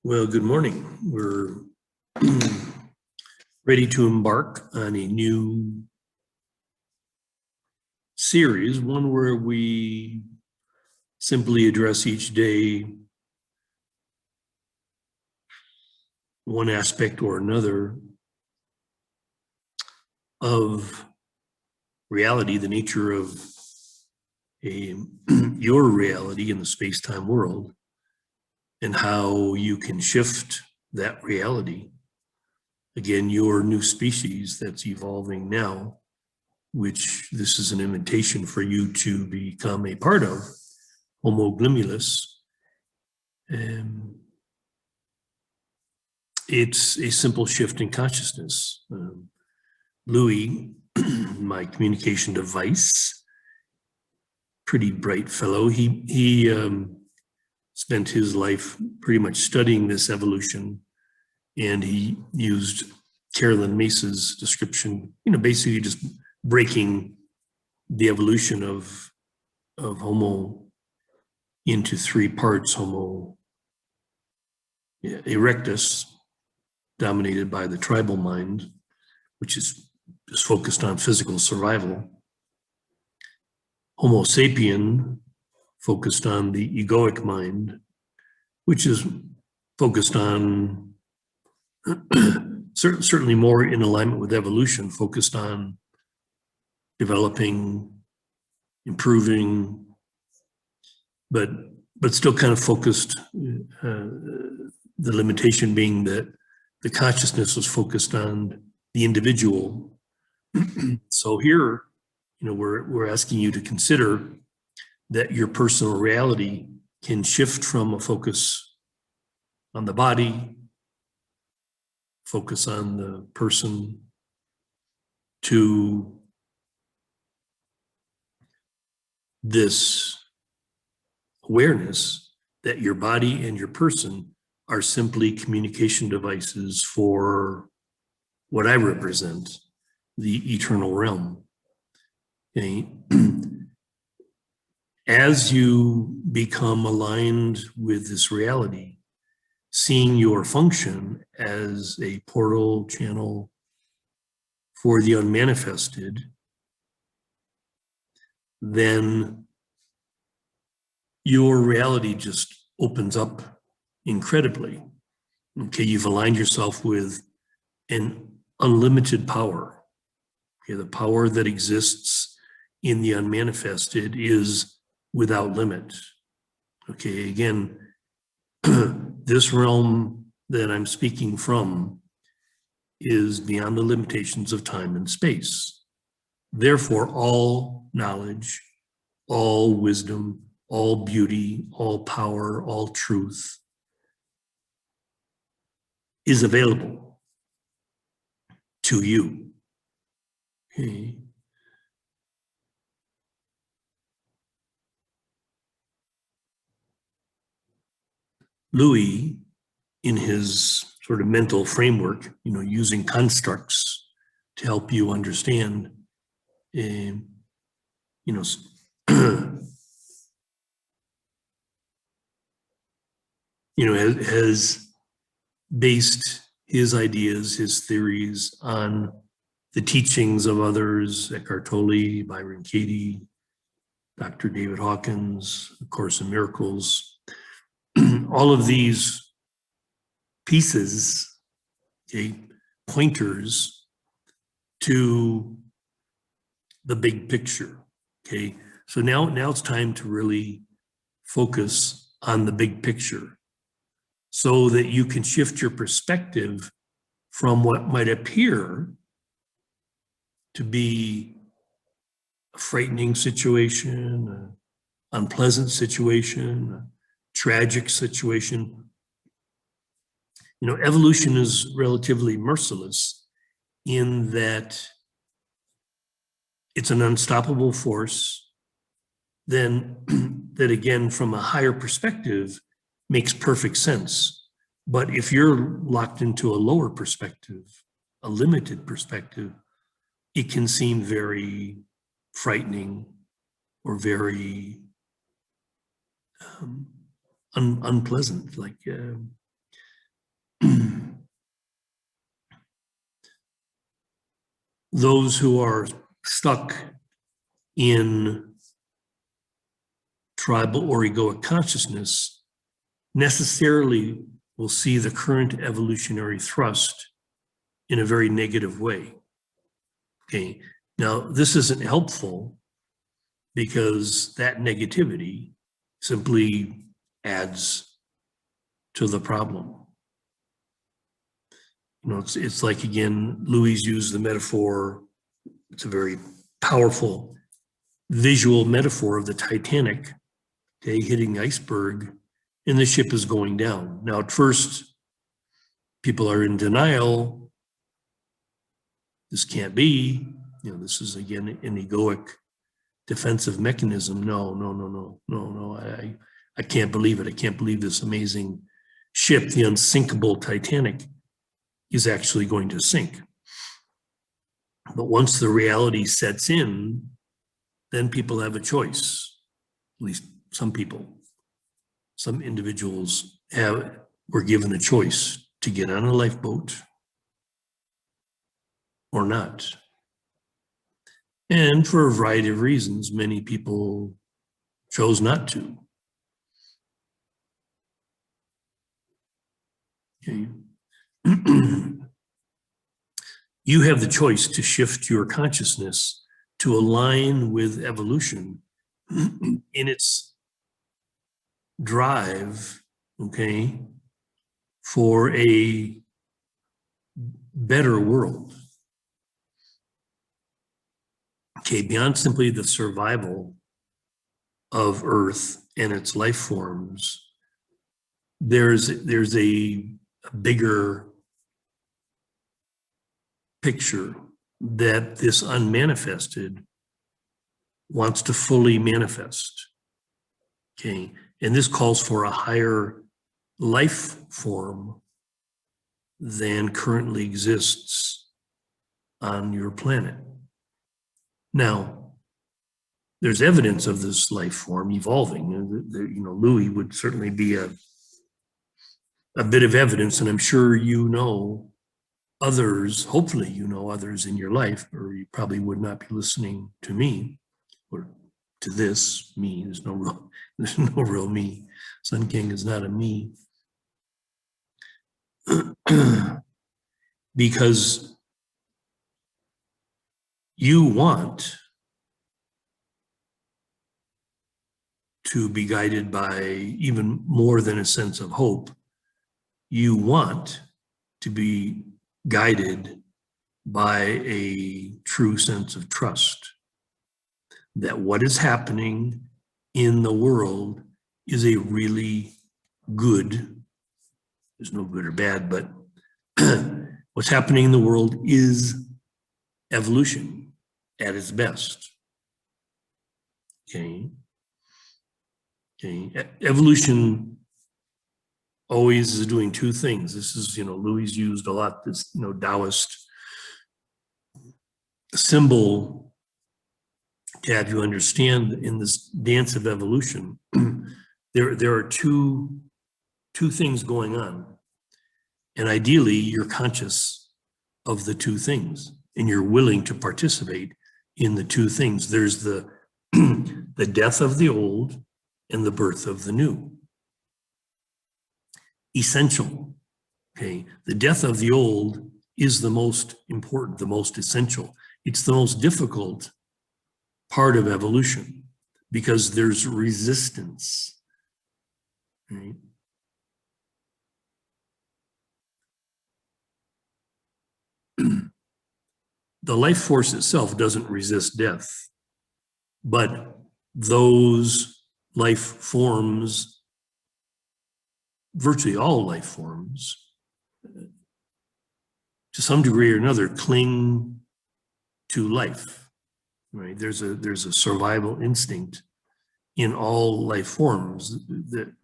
Well, good morning. We're ready to embark on a new series, one where we simply address each day one aspect or another of reality, the nature of your reality in the space-time world, and how you can shift that reality. Again, your new species that's evolving now, which this is an invitation for you to become a part of, Homo glimiulus. It's a simple shift in consciousness. Louis, my communication device, pretty bright fellow, he spent his life pretty much studying this evolution, and he used Carolyn Mace's description, basically just breaking the evolution of Homo into three parts: Homo erectus, dominated by the tribal mind, which is just focused on physical survival; Homo sapien, focused on the egoic mind, which is focused on certainly more in alignment with evolution, focused on developing, improving, but still kind of focused, the limitation being that the consciousness was focused on the individual. So here, we're asking you to consider that your personal reality can shift from a focus on the body, focus on the person, to this awareness that your body and your person are simply communication devices for what I represent, the eternal realm. Okay. As you become aligned with this reality, seeing your function as a portal channel for the unmanifested, then your reality just opens up incredibly. Okay, you've aligned yourself with an unlimited power. Okay, the power that exists in the unmanifested is without limit. Okay, again, this realm that I'm speaking from is beyond the limitations of time and space. Therefore, all knowledge, all wisdom, all beauty, all power, all truth is available to you. Okay. Louis, in his sort of mental framework, using constructs to help you understand, has based his ideas, his theories on the teachings of others: Eckhart Tolle, Byron Katie, Dr. David Hawkins, A Course in Miracles. All of these pieces, okay, pointers to the big picture. Okay, so now it's time to really focus on the big picture, so that you can shift your perspective from what might appear to be a frightening situation, an unpleasant situation, a tragic situation. Evolution is relatively merciless in that it's an unstoppable force, then that again, from a higher perspective, makes perfect sense. But if you're locked into a lower perspective, a limited perspective, it can seem very frightening or very unpleasant. Like those who are stuck in tribal or egoic consciousness necessarily will see the current evolutionary thrust in a very negative way. Okay, now this isn't helpful because that negativity simply adds to the problem. You know, it's like, again, Louis used the metaphor, it's a very powerful visual metaphor of the Titanic, okay, hitting the iceberg, and the ship is going down. Now, at first, people are in denial. This can't be. You know, this is, again, an egoic defensive mechanism. No. I can't believe it. I can't believe this amazing ship, the unsinkable Titanic, is actually going to sink. But once the reality sets in, then people have a choice. At least some people, some individuals were given a choice to get on a lifeboat or not. And for a variety of reasons, many people chose not to. Okay. You have the choice to shift your consciousness to align with evolution in its drive, okay, for a better world. Okay, beyond simply the survival of Earth and its life forms, there's a bigger picture that this unmanifested wants to fully manifest. Okay, and this calls for a higher life form than currently exists on your planet. Now, there's evidence of this life form evolving. You know, Louis would certainly be a bit of evidence, and I'm sure you know others, hopefully you know others in your life, or you probably would not be listening to me or to this me. There's no real me. Sun King is not a me. Because you want to be guided by even more than a sense of hope. You want to be guided by a true sense of trust that what is happening in the world is a really good, there's no good or bad, but what's happening in the world is evolution at its best. Okay. Evolution always is doing two things. This is, you know, Louis used a lot this, you know, Taoist symbol to have you understand in this dance of evolution, there are two things going on. And ideally, you're conscious of the two things and you're willing to participate in the two things. There's the the death of the old and the birth of the new. Essential, okay? The death of the old is the most important, the most essential. It's the most difficult part of evolution because there's resistance, right? The life force itself doesn't resist death, but those life forms, virtually all life forms, to some degree or another, cling to life, right? There's a survival instinct in all life forms,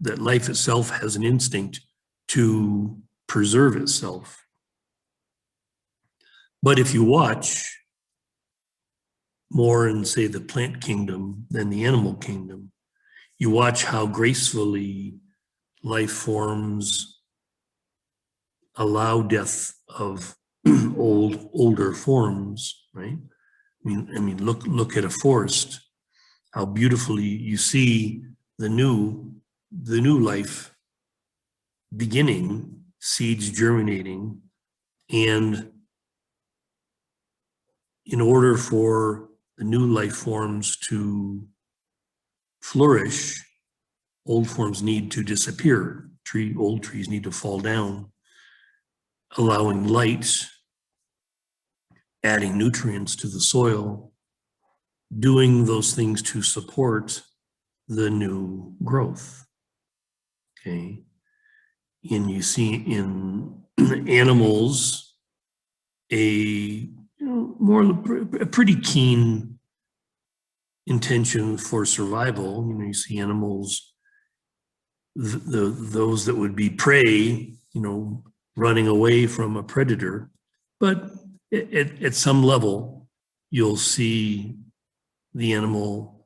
that life itself has an instinct to preserve itself. But if you watch more in, say, the plant kingdom than the animal kingdom, you watch how gracefully life forms allow death of older forms, right? I mean, look at a forest, how beautifully you see the new life beginning, seeds germinating, and in order for the new life forms to flourish, old forms need to disappear. Old trees need to fall down, allowing light, adding nutrients to the soil, doing those things to support the new growth. Okay. And you see in animals a pretty keen intention for survival. You see animals, those that would be prey, running away from a predator. But at some level, you'll see the animal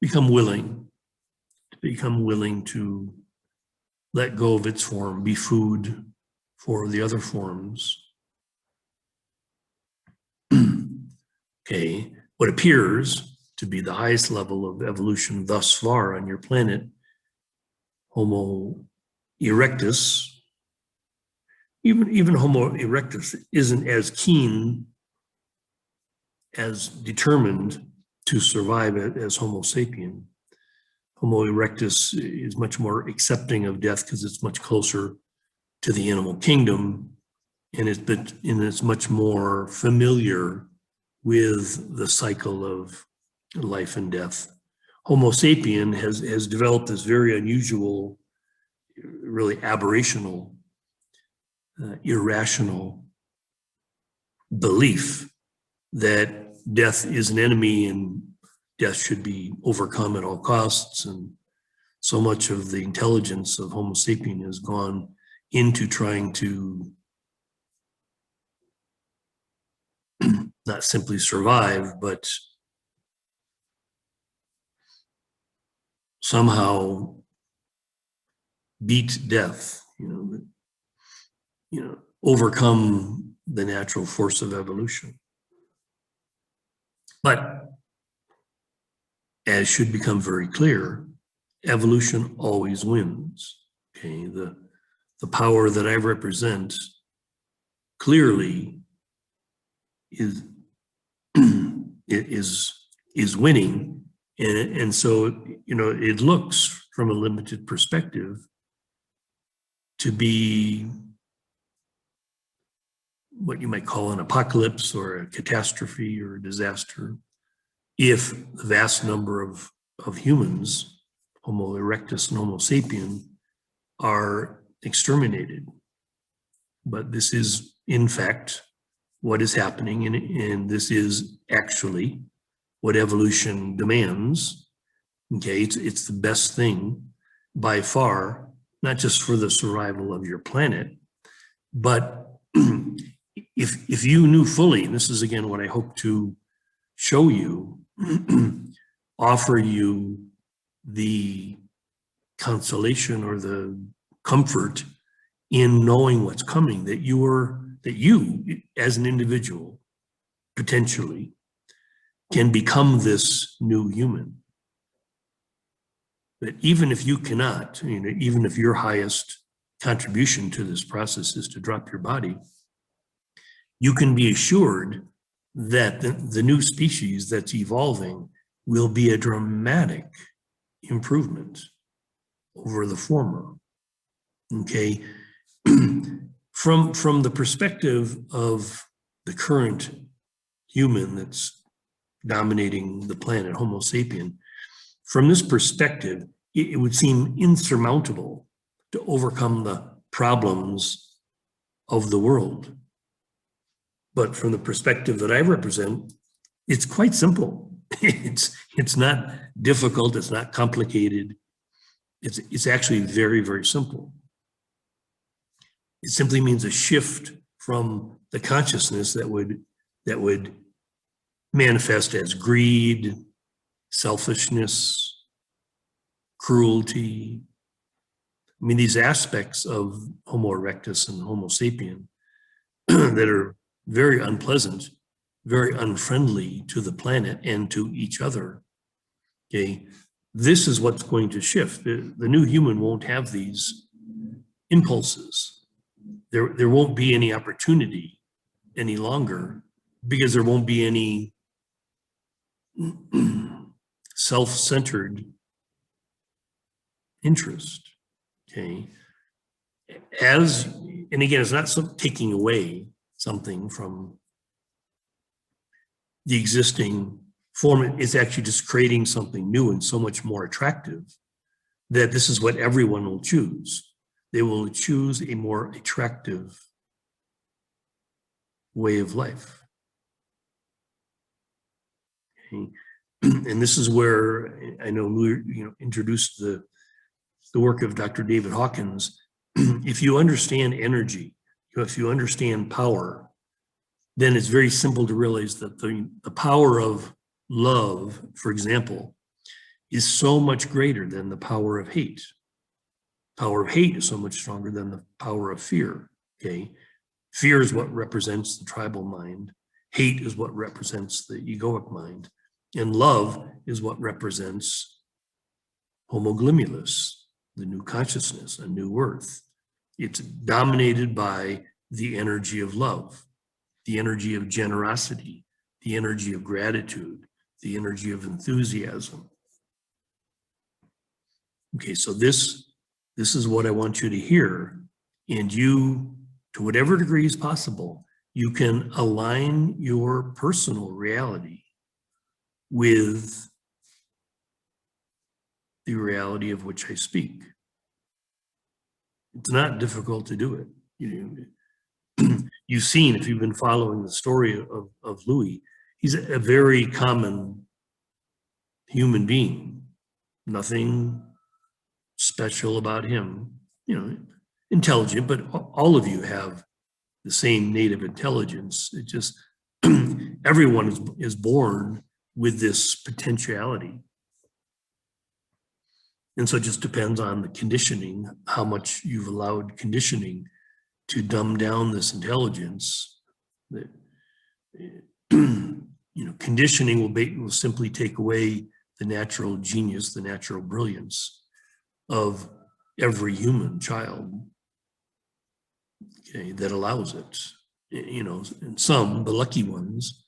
become willing to let go of its form, be food for the other forms. Okay, what appears to be the highest level of evolution thus far on your planet, Homo erectus, even Homo erectus isn't as keen, as determined to survive as Homo sapien. Homo erectus is much more accepting of death because it's much closer to the animal kingdom, and it's much more familiar with the cycle of life and death. Homo sapien has developed this very unusual, really aberrational, irrational belief that death is an enemy and death should be overcome at all costs. And so much of the intelligence of Homo sapien has gone into trying to not simply survive, but somehow beat death, overcome the natural force of evolution. But as should become very clear, evolution always wins. Okay, the power that I represent clearly is winning, and so it looks from a limited perspective to be what you might call an apocalypse or a catastrophe or a disaster if the vast number of humans, Homo erectus and Homo sapien, are exterminated. But this is, in fact, what is happening, and this is actually what evolution demands. Okay, it's the best thing by far, not just for the survival of your planet, but if you knew fully, and this is again what I hope to show you, offer you the consolation or the comfort in knowing what's coming, that you as an individual potentially can become this new human. But even if you cannot, even if your highest contribution to this process is to drop your body, you can be assured that the new species that's evolving will be a dramatic improvement over the former. Okay, from the perspective of the current human that's dominating the planet, Homo sapien, from this perspective, it would seem insurmountable to overcome the problems of the world. But from the perspective that I represent, it's quite simple. It's not difficult. It's not complicated. It's actually very, very simple. It simply means a shift from the consciousness that would manifest as greed, selfishness, cruelty, I mean, these aspects of Homo erectus and Homo sapien that are very unpleasant, very unfriendly to the planet and to each other. Okay, this is what's going to shift. The new human won't have these impulses. There won't be any opportunity any longer because there won't be any self-centered interest. Okay, and again, it's not taking away something from the existing form. It's actually just creating something new and so much more attractive that this is what everyone will choose. They will choose a more attractive way of life. Okay. And this is where I know Lou, introduced the work of Dr. David Hawkins. If you understand energy, if you understand power, then it's very simple to realize that the power of love, for example, is so much greater than the power of hate. Power of hate is so much stronger than the power of fear. Okay, fear is what represents the tribal mind. Hate is what represents the egoic mind, and love is what represents Homo globulus, the new consciousness, a new earth. It's dominated by the energy of love, the energy of generosity, the energy of gratitude, the energy of enthusiasm. Okay, so this is what I want you to hear, and you, to whatever degree is possible, you can align your personal reality with the reality of which I speak. It's not difficult to do it. You've seen, if you've been following the story of Louis, he's a very common human being. Nothing special about him, intelligent, but all of you have the same native intelligence. It just, everyone is born with this potentiality. And so it just depends on the conditioning, how much you've allowed conditioning to dumb down this intelligence. That, conditioning will simply take away the natural genius, the natural brilliance of every human child, okay, that allows it. And some, the lucky ones,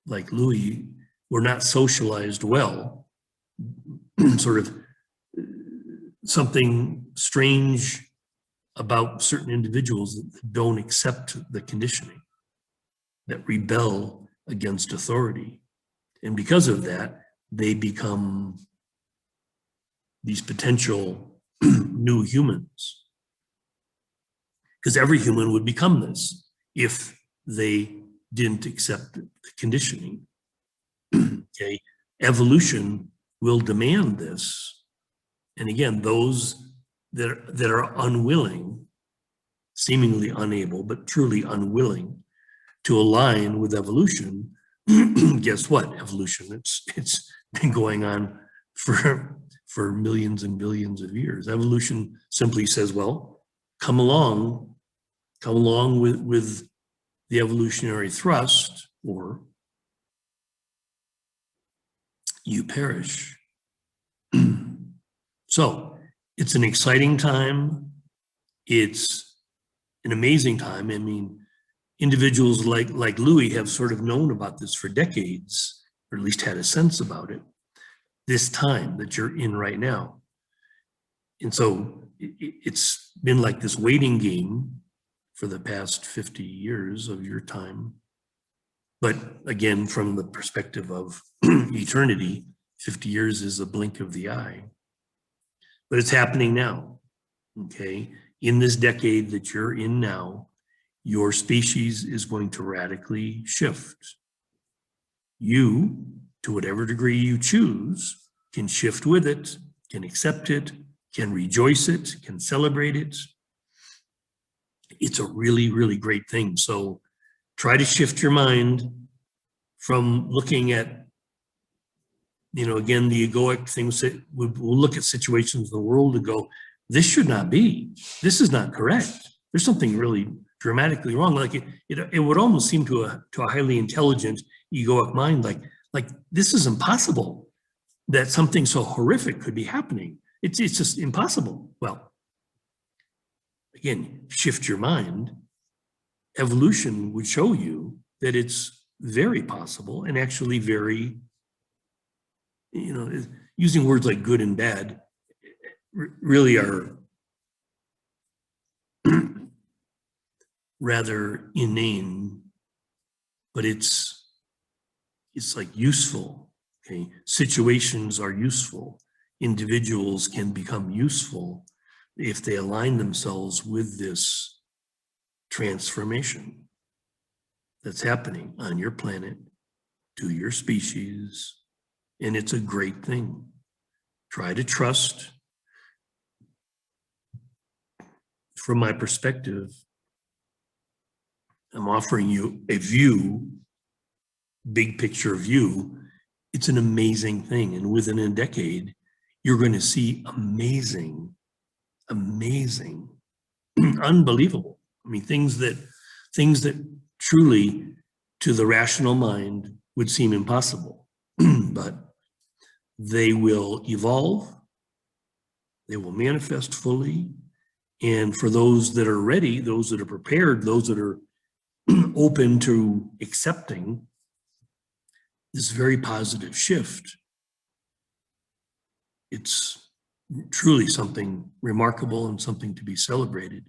like Louis, were not socialized well. Sort of something strange about certain individuals that don't accept the conditioning, that rebel against authority. And because of that, they become these potential new humans. Because every human would become this if they didn't accept the conditioning. Okay, evolution will demand this. And again, those that are unwilling, seemingly unable, but truly unwilling to align with evolution, guess what? Evolution, it's been going on for millions and billions of years. Evolution simply says, well, come along with the evolutionary thrust, or you perish. So it's an exciting time. It's an amazing time. I mean, individuals like Louis have sort of known about this for decades, or at least had a sense about it, this time that you're in right now. And so it's been like this waiting game for the past 50 years of your time. But again, from the perspective of eternity, 50 years is a blink of the eye. But it's happening now, okay? In this decade that you're in now, your species is going to radically shift. You, to whatever degree you choose, can shift with it, can accept it, can rejoice it, can celebrate it. It's a really, really great thing. So try to shift your mind from looking at, again, the egoic things. That we'll look at situations in the world and go, this should not be. This is not correct. There's something really dramatically wrong. Like it would almost seem to a highly intelligent, egoic mind, like this is impossible that something so horrific could be happening. It's just impossible. Well, again, shift your mind. Evolution would show you that it's very possible and actually very, using words like good and bad really are rather inane, but it's like useful. Okay, situations are useful. Individuals can become useful if they align themselves with this transformation that's happening on your planet, to your species, and it's a great thing. Try to trust. From my perspective, I'm offering you a view, big picture view. It's an amazing thing. And within a decade, you're going to see amazing, unbelievable. I mean, things that truly to the rational mind would seem impossible, but they will evolve, they will manifest fully. And for those that are ready, those that are prepared, those that are open to accepting this very positive shift, it's truly something remarkable and something to be celebrated.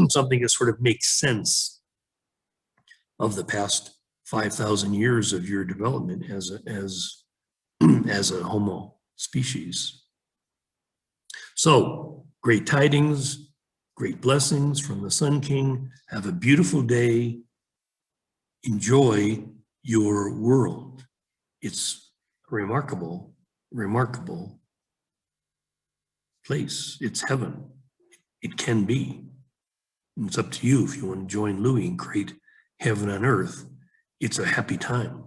Something that sort of makes sense of the past 5,000 years of your development as a Homo species. So, great tidings, great blessings from the Sun King. Have a beautiful day. Enjoy your world. It's a remarkable place. It's heaven. It can be. And it's up to you if you want to join Louis and create heaven on earth. It's a happy time.